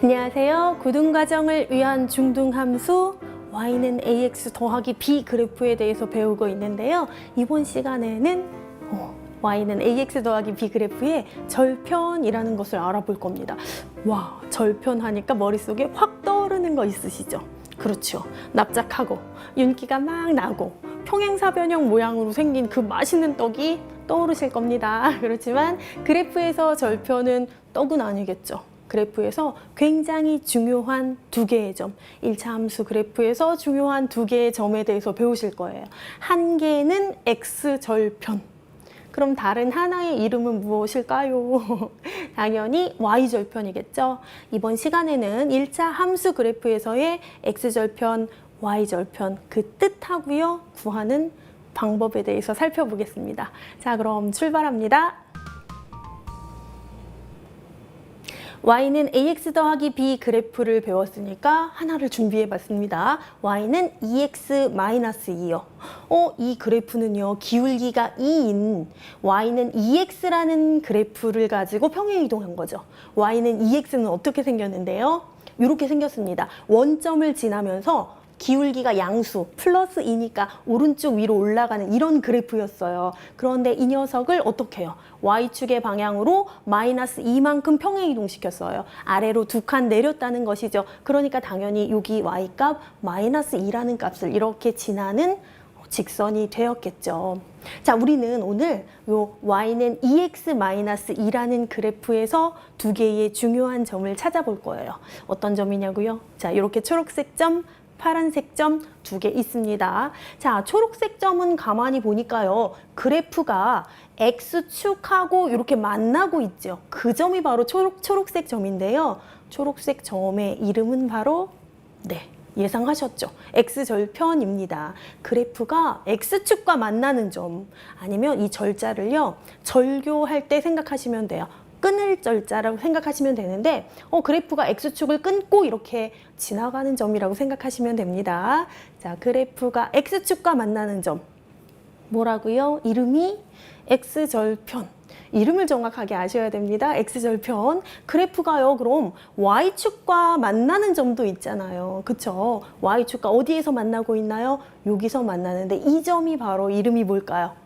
안녕하세요. 고등과정을 위한 중등함수 y는 ax 더하기 b 그래프에 대해서 배우고 있는데요. 이번 시간에는 y는 ax 더하기 b 그래프의 절편이라는 것을 알아볼 겁니다. 와, 절편 하니까 머릿속에 확 떠오르는 거 있으시죠? 그렇죠. 납작하고 윤기가 막 나고 평행사변형 모양으로 생긴 그 맛있는 떡이 떠오르실 겁니다. 그렇지만 그래프에서 절편은 떡은 아니겠죠. 그래프에서 굉장히 중요한 두 개의 점, 1차 함수 그래프에서 중요한 두 개의 점에 대해서 배우실 거예요. 한 개는 x절편. 그럼 다른 하나의 이름은 무엇일까요? 당연히 y절편이겠죠. 이번 시간에는 1차 함수 그래프에서의 x절편, y절편 그 뜻하고요. 구하는 방법에 대해서 살펴보겠습니다. 자, 그럼 출발합니다. y는 ax 더하기 b 그래프를 배웠으니까 하나를 준비해 봤습니다. y는 2x-2요. 이 그래프는요, 기울기가 2인 y는 2x라는 그래프를 가지고 평행이동한 거죠. y는 2x는 어떻게 생겼는데요? 이렇게 생겼습니다. 원점을 지나면서 기울기가 양수, 플러스 2니까 오른쪽 위로 올라가는 이런 그래프였어요. 그런데 이 녀석을 어떻게 해요? Y축의 방향으로 마이너스 2만큼 평행이동시켰어요. 아래로 두 칸 내렸다는 것이죠. 그러니까 당연히 여기 Y값 마이너스 2라는 값을 이렇게 지나는 직선이 되었겠죠. 자, 우리는 오늘 요 y는 2x-2라는 그래프에서 두 개의 중요한 점을 찾아볼 거예요. 어떤 점이냐고요? 자, 이렇게 초록색 점, 파란색 점 두 개 있습니다. 자, 초록색 점은 가만히 보니까요. 그래프가 X축하고 이렇게 만나고 있죠. 그 점이 바로 초록색 점인데요. 초록색 점의 이름은 바로 예상하셨죠? X절편입니다. 그래프가 X축과 만나는 점 아니면 이 절자를요. 절교할 때 생각하시면 돼요. 끊을 절자라고 생각하시면 되는데 그래프가 X축을 끊고 이렇게 지나가는 점이라고 생각하시면 됩니다. 자, 그래프가 X축과 만나는 점 뭐라고요? 이름이 X절편. 이름을 정확하게 아셔야 됩니다. X절편. 그래프가요, 그럼 Y축과 만나는 점도 있잖아요. 그쵸? Y축과 어디에서 만나고 있나요? 여기서 만나는데 이 점이 바로 이름이 뭘까요?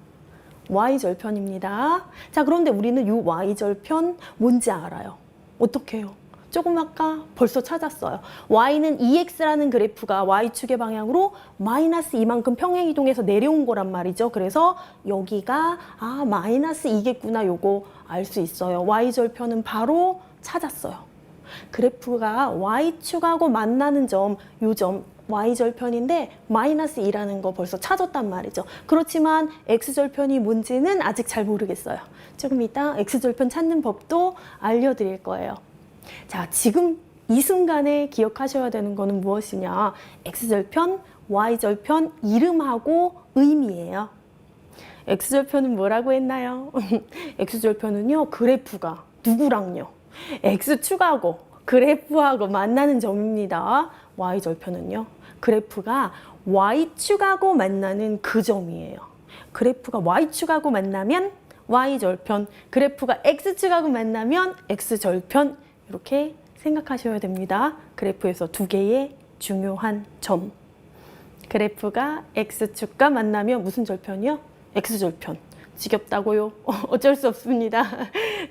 Y절편입니다. 자, 그런데 우리는 이 Y절편 뭔지 알아요. 어떻게 해요? 조금 아까 벌써 찾았어요. Y는 2x라는 그래프가 Y축의 방향으로 마이너스 2만큼 평행이동해서 내려온 거란 말이죠. 그래서 여기가 마이너스 2겠구나 요거 알 수 있어요. Y절편은 바로 찾았어요. 그래프가 Y축하고 만나는 점, 요 점 Y절편인데 마이너스 2라는 거 벌써 찾았단 말이죠. 그렇지만 X절편이 뭔지는 아직 잘 모르겠어요. 조금 이따 X절편 찾는 법도 알려드릴 거예요. 자, 지금 이 순간에 기억하셔야 되는 거는 무엇이냐? X절편, Y절편 이름하고 의미예요. X절편은 뭐라고 했나요? X절편은요, 그래프가 누구랑요? X축하고 그래프하고 만나는 점입니다. Y절편은요, 그래프가 Y축하고 만나는 그 점이에요. 그래프가 Y축하고 만나면 Y절편, 그래프가 X축하고 만나면 X절편 이렇게 생각하셔야 됩니다. 그래프에서 두 개의 중요한 점. 그래프가 X축과 만나면 무슨 절편이요? X절편. 지겹다고요? 어쩔 수 없습니다.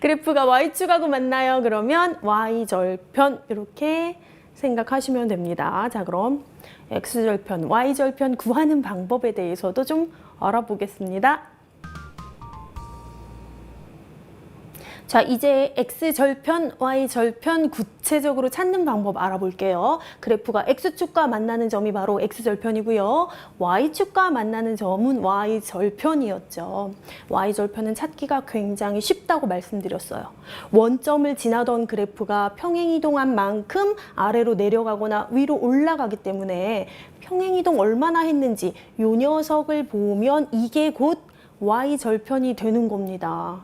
그래프가 Y축하고 만나요. 그러면 Y절편 이렇게 생각하시면 됩니다. 자, 그럼 X절편, Y절편 구하는 방법에 대해서도 좀 알아보겠습니다. 자, 이제 X절편, Y절편 구체적으로 찾는 방법 알아볼게요. 그래프가 X축과 만나는 점이 바로 X절편이고요. Y축과 만나는 점은 Y절편이었죠. Y절편은 찾기가 굉장히 쉽다고 말씀드렸어요. 원점을 지나던 그래프가 평행이동한 만큼 아래로 내려가거나 위로 올라가기 때문에 평행이동 얼마나 했는지 이 녀석을 보면 이게 곧 Y절편이 되는 겁니다.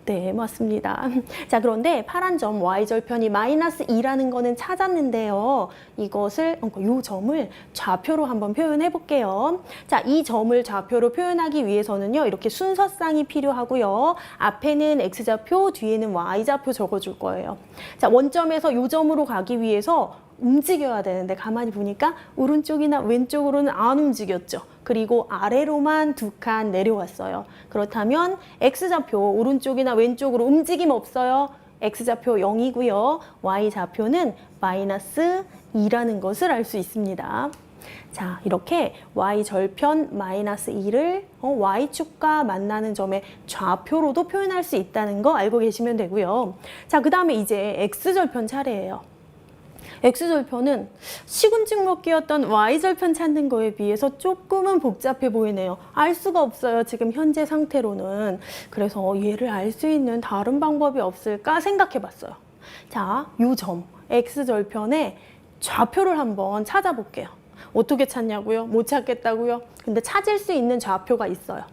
네, 맞습니다. 자, 그런데 파란 점 y절편이 마이너스 2라는 거는 찾았는데요. 이것을, 이 점을 좌표로 한번 표현해 볼게요. 자, 이 점을 좌표로 표현하기 위해서는요. 이렇게 순서쌍이 필요하고요. 앞에는 x좌표, 뒤에는 y좌표 적어줄 거예요. 자, 원점에서 이 점으로 가기 위해서 움직여야 되는데 가만히 보니까 오른쪽이나 왼쪽으로는 안 움직였죠. 그리고 아래로만 두 칸 내려왔어요. 그렇다면 x좌표 오른쪽이나 왼쪽으로 움직임 없어요. x좌표 0이고요. y좌표는 마이너스 2라는 것을 알 수 있습니다. 자, 이렇게 y절편 마이너스 2를 y축과 만나는 점의 좌표로도 표현할 수 있다는 거 알고 계시면 되고요. 자, 그 다음에 이제 x절편 차례예요. x절편은 시군증 먹기였던 y절편 찾는 거에 비해서 조금은 복잡해 보이네요. 알 수가 없어요. 지금 현재 상태로는. 그래서 얘를 알 수 있는 다른 방법이 없을까 생각해 봤어요. 자, 요 점 x절편의 좌표를 한번 찾아볼게요. 어떻게 찾냐고요? 못 찾겠다고요? 근데 찾을 수 있는 좌표가 있어요.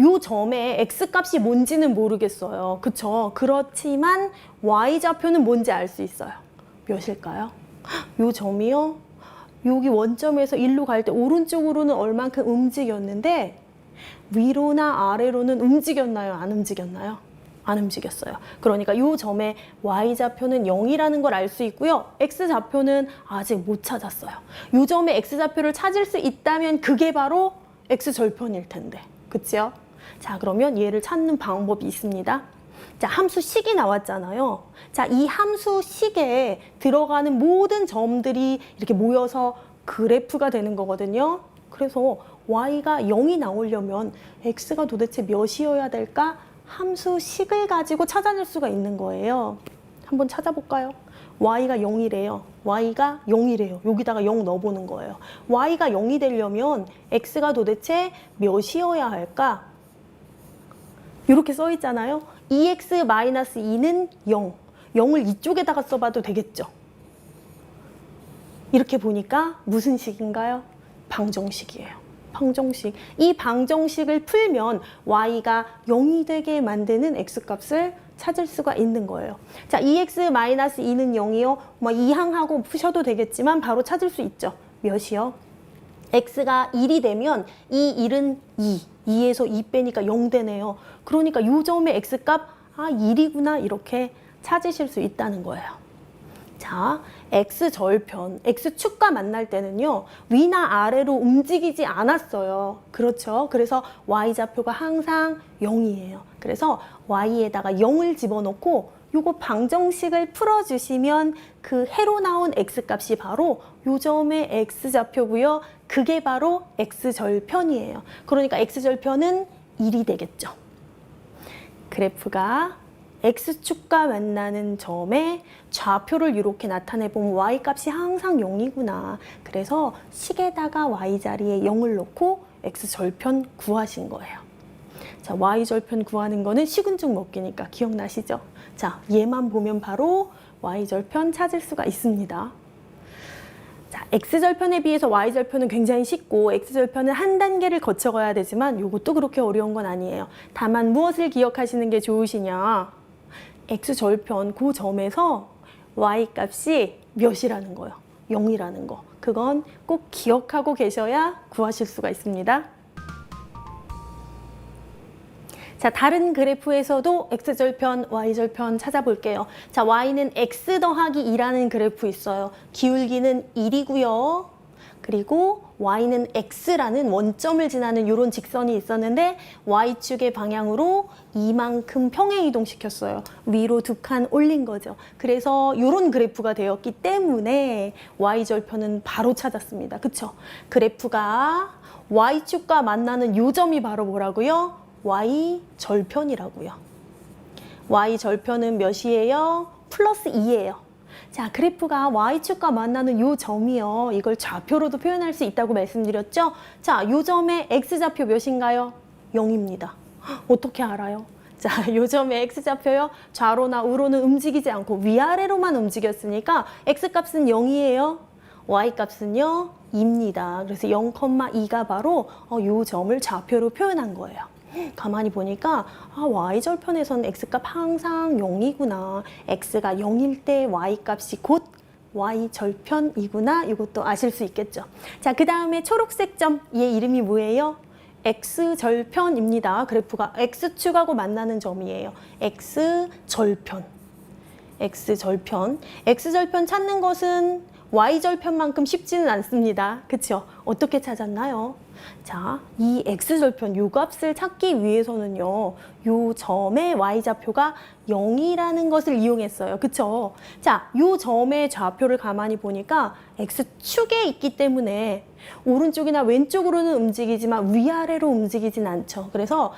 요 점의 x값이 뭔지는 모르겠어요. 그쵸? 그렇지만 y좌표는 뭔지 알 수 있어요. 몇일까요? 요 점이요. 여기 원점에서 일로 갈 때 오른쪽으로는 얼만큼 움직였는데 위로나 아래로는 움직였나요? 안 움직였나요? 안 움직였어요. 그러니까 요 점의 y좌표는 0이라는 걸 알 수 있고요. x좌표는 아직 못 찾았어요. 요 점의 x좌표를 찾을 수 있다면 그게 바로 x절편일 텐데. 그치요? 자, 그러면 얘를 찾는 방법이 있습니다. 자, 함수 식이 나왔잖아요. 자, 이 함수 식에 들어가는 모든 점들이 이렇게 모여서 그래프가 되는 거거든요. 그래서 y가 0이 나오려면 x가 도대체 몇이어야 될까? 함수 식을 가지고 찾아낼 수가 있는 거예요. 한번 찾아볼까요? y가 0이래요. y가 0이래요. 여기다가 0 넣어보는 거예요. y가 0이 되려면 x가 도대체 몇이어야 할까? 이렇게 써 있잖아요. 2x-2는 0. 0을 이쪽에다가 써봐도 되겠죠. 이렇게 보니까 무슨 식인가요? 방정식이에요. 방정식. 이 방정식을 풀면 y가 0이 되게 만드는 x값을 찾을 수가 있는 거예요. 자, 2x-2는 0이요. 뭐 이항하고 푸셔도 되겠지만 바로 찾을 수 있죠. 몇이요? x가 1이 되면 이 1은 2. 2에서 2 빼니까 0 되네요. 그러니까 이 점의 x값 1이구나 이렇게 찾으실 수 있다는 거예요. 자, x절편, x축과 만날 때는요. 위나 아래로 움직이지 않았어요. 그렇죠? 그래서 y좌표가 항상 0이에요. 그래서 y에다가 0을 집어넣고 요거 방정식을 풀어주시면 그 해로 나온 x값이 바로 요 점의 x좌표고요. 그게 바로 x절편이에요. 그러니까 x절편은 1이 되겠죠. 그래프가 x축과 만나는 점의 좌표를 이렇게 나타내보면 y값이 항상 0이구나. 그래서 식에다가 y자리에 0을 넣고 x절편 구하신 거예요. 자, y절편 구하는 거는 시군증 먹기니까 기억나시죠? 자, 얘만 보면 바로 y절편 찾을 수가 있습니다. 자, x절편에 비해서 y절편은 굉장히 쉽고 x절편은 한 단계를 거쳐가야 되지만 이것도 그렇게 어려운 건 아니에요. 다만 무엇을 기억하시는 게 좋으시냐? x절편 그 점에서 y값이 몇이라는 거예요. 0이라는 거. 그건 꼭 기억하고 계셔야 구하실 수가 있습니다. 자, 다른 그래프에서도 x절편, y절편 찾아볼게요. 자, y는 x 더하기 2라는 그래프 있어요. 기울기는 1이고요. 그리고 y는 x라는 원점을 지나는 이런 직선이 있었는데 y축의 방향으로 이만큼 평행 이동시켰어요. 위로 두 칸 올린 거죠. 그래서 이런 그래프가 되었기 때문에 y절편은 바로 찾았습니다. 그쵸? 그래프가 y축과 만나는 이 점이 바로 뭐라고요? y절편이라고요. y절편은 몇이에요? 플러스 2예요. 자, 그래프가 y축과 만나는 요 점이요. 이걸 좌표로도 표현할 수 있다고 말씀드렸죠? 자, 요 점의 x좌표 몇인가요? 0입니다. 어떻게 알아요? 자, 요 점의 x좌표요. 좌로나 우로는 움직이지 않고 위아래로만 움직였으니까 x값은 0이에요. y값은요? 2입니다. 그래서 0,2가 바로 요 점을 좌표로 표현한 거예요. 가만히 보니까 y절편에서는 x값 항상 0이구나. x가 0일 때 y값이 곧 y절편이구나. 이것도 아실 수 있겠죠. 자, 그 다음에 초록색 점, 얘 이름이 뭐예요? x절편입니다. 그래프가 x축하고 만나는 점이에요. x절편. x절편 찾는 것은 y절편만큼 쉽지는 않습니다. 그쵸? 어떻게 찾았나요? 자, 이 x절편 요 값을 찾기 위해서는요, 요 점의 y좌표가 0이라는 것을 이용했어요. 그쵸? 자, 요 점의 좌표를 가만히 보니까 x축에 있기 때문에 오른쪽이나 왼쪽으로는 움직이지만 위아래로 움직이진 않죠. 그래서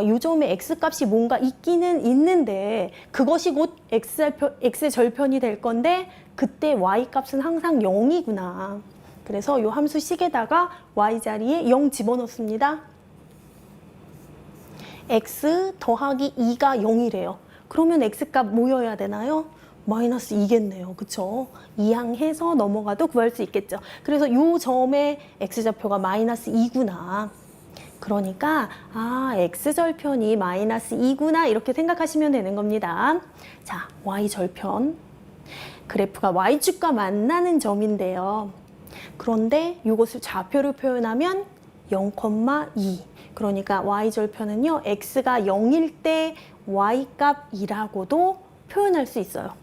요 점의 x값이 뭔가 있기는 있는데 그것이 곧 x절편이 될 건데 그때 y값은 항상 0이구나. 그래서 요 함수 식에다가 y자리에 0 집어넣습니다. x 더하기 2가 0이래요. 그러면 x값 뭐여야 되나요? 마이너스 2겠네요. 그쵸? 이항해서 넘어가도 구할 수 있겠죠. 그래서 요 점의 x좌표가 마이너스 2구나. 그러니까 x절편이 마이너스 2구나 이렇게 생각하시면 되는 겁니다. 자, y절편. 그래프가 y축과 만나는 점인데요. 그런데 이것을 좌표로 표현하면 0,2. 그러니까 y절편은요, x가 0일 때 y값이라고도 표현할 수 있어요.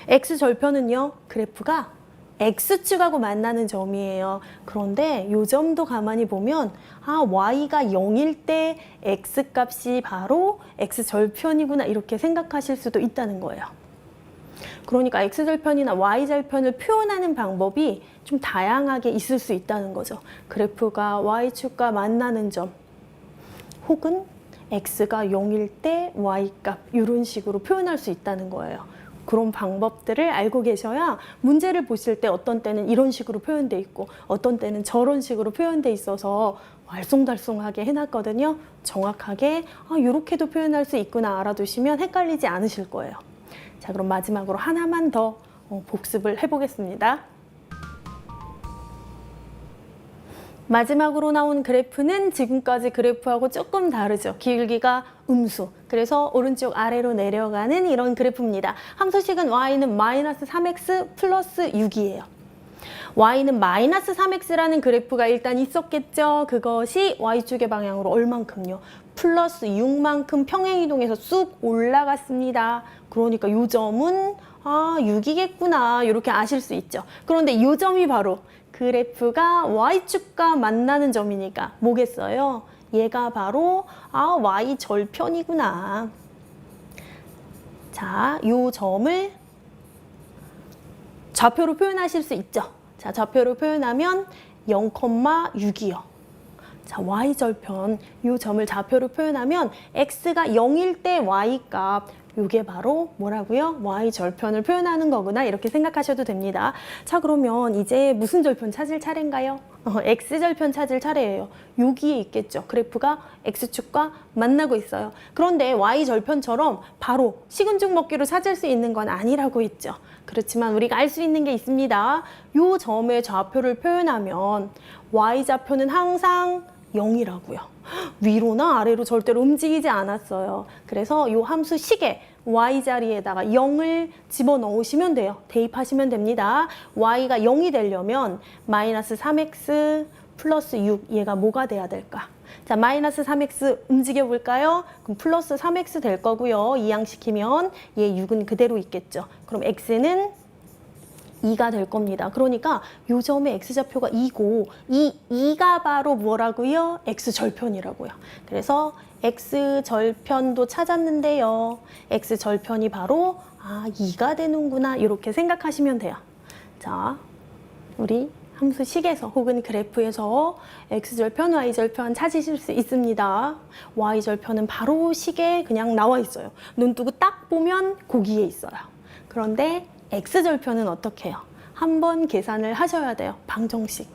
x절편은요, 그래프가 x축하고 만나는 점이에요. 그런데 이 점도 가만히 보면 y가 0일 때 x값이 바로 x절편이구나 이렇게 생각하실 수도 있다는 거예요. 그러니까 x절편이나 y절편을 표현하는 방법이 좀 다양하게 있을 수 있다는 거죠. 그래프가 y축과 만나는 점 혹은 x가 0일 때 y값 이런 식으로 표현할 수 있다는 거예요. 그런 방법들을 알고 계셔야 문제를 보실 때 어떤 때는 이런 식으로 표현돼 있고 어떤 때는 저런 식으로 표현돼 있어서 알쏭달쏭하게 해놨거든요. 정확하게 이렇게도 표현할 수 있구나 알아두시면 헷갈리지 않으실 거예요. 자, 그럼 마지막으로 하나만 더 복습을 해보겠습니다. 마지막으로 나온 그래프는 지금까지 그래프하고 조금 다르죠. 기울기가 음수. 그래서 오른쪽 아래로 내려가는 이런 그래프입니다. 함수식은 y는 마이너스 3x 플러스 6이에요. y는 마이너스 3x라는 그래프가 일단 있었겠죠. 그것이 y축의 방향으로 얼만큼요? 플러스 6만큼 평행이동해서 쑥 올라갔습니다. 그러니까 이 점은 6이겠구나 이렇게 아실 수 있죠. 그런데 이 점이 바로 그래프가 y축과 만나는 점이니까 뭐겠어요? 얘가 바로 y절편이구나. 자, 이 점을 좌표로 표현하실 수 있죠. 자, 좌표로 표현하면 0,6이요. 자, y절편, 이 점을 좌표로 표현하면 x가 0일 때 y값, 이게 바로 뭐라고요? y절편을 표현하는 거구나 이렇게 생각하셔도 됩니다. 자, 그러면 이제 무슨 절편 찾을 차례인가요? x절편 찾을 차례예요. 여기에 있겠죠. 그래프가 x축과 만나고 있어요. 그런데 y절편처럼 바로 식은죽 먹기로 찾을 수 있는 건 아니라고 했죠. 그렇지만 우리가 알 수 있는 게 있습니다. 이 점의 좌표를 표현하면 y좌표는 항상 0이라고요. 위로나 아래로 절대로 움직이지 않았어요. 그래서 이 함수 식에 y자리에다가 0을 집어넣으시면 돼요. 대입하시면 됩니다. y가 0이 되려면 마이너스 3x 플러스 6 얘가 뭐가 돼야 될까? 자, 마이너스 3x 움직여 볼까요? 그럼 플러스 3x 될 거고요. 이항시키면 얘 6은 그대로 있겠죠. 그럼 x는 2가 될 겁니다. 그러니까 요 점의 x좌표가 2고 이 2가 바로 뭐라고요? x절편이라고요. 그래서 x절편도 찾았는데요. x절편이 바로 2가 되는구나 이렇게 생각하시면 돼요. 자, 우리 함수식에서 혹은 그래프에서 x절편, y절편 찾으실 수 있습니다. y절편은 바로 식에 그냥 나와 있어요. 눈 뜨고 딱 보면 거기에 있어요. 그런데 x절편은 어떻게 해요? 한번 계산을 하셔야 돼요. 방정식.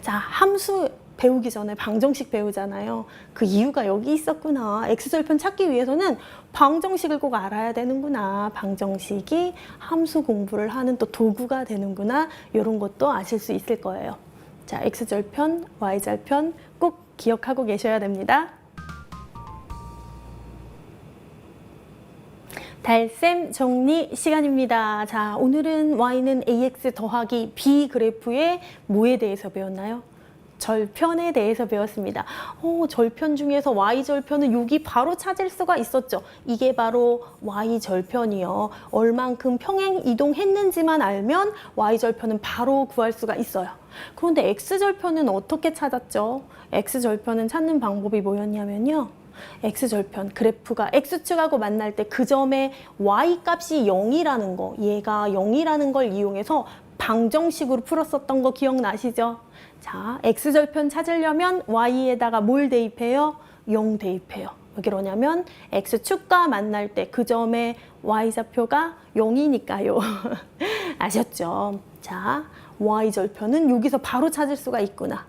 자, 함수 배우기 전에 방정식 배우잖아요. 그 이유가 여기 있었구나. x절편 찾기 위해서는 방정식을 꼭 알아야 되는구나. 방정식이 함수 공부를 하는 또 도구가 되는구나. 이런 것도 아실 수 있을 거예요. 자, x절편, y절편 꼭 기억하고 계셔야 됩니다. 달셈 정리 시간입니다. 자, 오늘은 y는 ax 더하기 b 그래프의 뭐에 대해서 배웠나요? 절편에 대해서 배웠습니다. 절편 중에서 y절편은 여기 바로 찾을 수가 있었죠. 이게 바로 y절편이요. 얼만큼 평행 이동했는지만 알면 y절편은 바로 구할 수가 있어요. 그런데 x절편은 어떻게 찾았죠? x절편은 찾는 방법이 뭐였냐면요. x절편, 그래프가 x축하고 만날 때 그 점의 y 값이 0이라는 거, 얘가 0이라는 걸 이용해서 방정식으로 풀었었던 거 기억나시죠? 자, x절편 찾으려면 y에다가 뭘 대입해요? 0 대입해요. 왜 그러냐면 x축과 만날 때 그 점의 y좌표가 0이니까요. 아셨죠? 자, y절편은 여기서 바로 찾을 수가 있구나.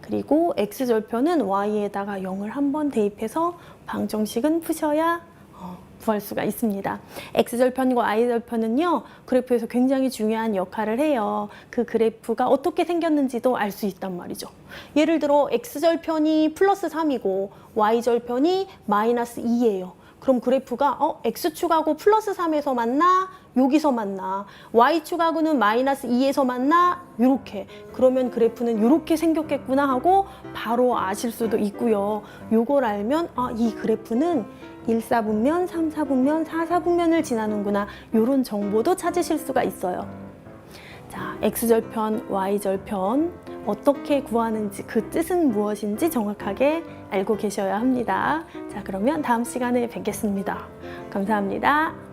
그리고 x절편은 y에다가 0을 한번 대입해서 방정식은 푸셔야 구할 수가 있습니다. x절편과 y절편은요, 그래프에서 굉장히 중요한 역할을 해요. 그 그래프가 어떻게 생겼는지도 알 수 있단 말이죠. 예를 들어 x절편이 플러스 3이고 y절편이 마이너스 2예요. 그럼 그래프가 x축하고 플러스 3에서 만나? 여기서 만나. y축하고는 마이너스 2에서 만나? 요렇게. 그러면 그래프는 요렇게 생겼겠구나 하고 바로 아실 수도 있고요. 요걸 알면 이 그래프는 1사분면, 3사분면, 4사분면을 지나는구나. 요런 정보도 찾으실 수가 있어요. 자, x절편, y절편 어떻게 구하는지 그 뜻은 무엇인지 정확하게 알고 계셔야 합니다. 자, 그러면 다음 시간에 뵙겠습니다. 감사합니다.